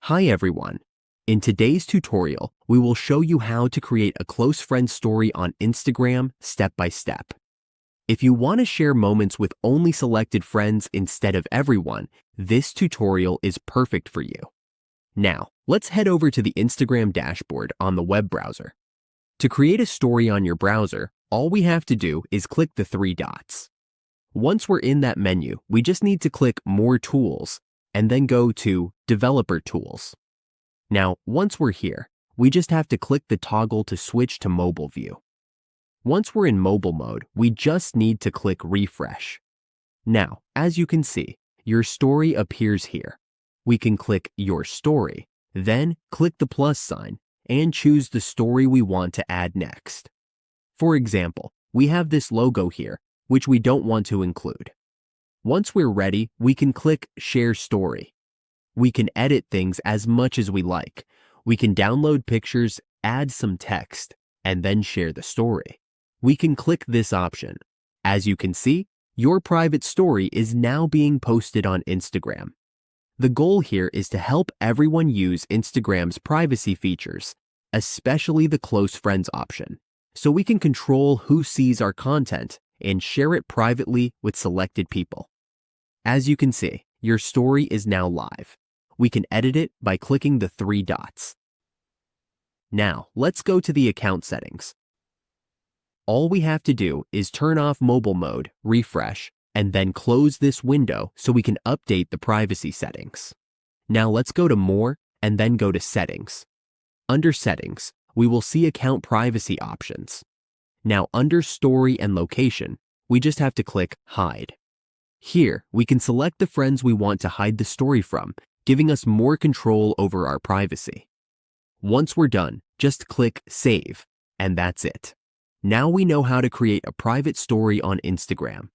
Hi everyone. In today's tutorial, we will show you how to create a close friend story on Instagram step by step. If you want to share moments with only selected friends instead of everyone, this tutorial is perfect for you. Now, let's head over to the Instagram dashboard on the web browser. To create a story on your browser, all we have to do is click the three dots. Once we're in that menu, we just need to click More Tools and then go to Developer Tools. Now, once we're here, we just have to click the toggle to switch to mobile view. Once we're in mobile mode, we just need to click Refresh. Now, as you can see, your story appears here. We can click Your Story, then click the plus sign and choose the story we want to add next. For example, we have this logo here, which we don't want to include. Once we're ready, we can click Share Story. We can edit things as much as we like. We can download pictures, add some text, and then share the story. We can click this option. As you can see, your private story is now being posted on Instagram. The goal here is to help everyone use Instagram's privacy features, especially the close friends option, so we can control who sees our content and share it privately with selected people. As you can see, your story is now live. We can edit it by clicking the three dots. Now, let's go to the account settings. All we have to do is turn off mobile mode, refresh, and then close this window so we can update the privacy settings. Now let's go to More and then go to Settings. Under Settings, we will see Account Privacy options. Now under Story and Location, we just have to click Hide. Here, we can select the friends we want to hide the story from, giving us more control over our privacy. Once we're done, just click Save, and that's it. Now we know how to create a private story on Instagram.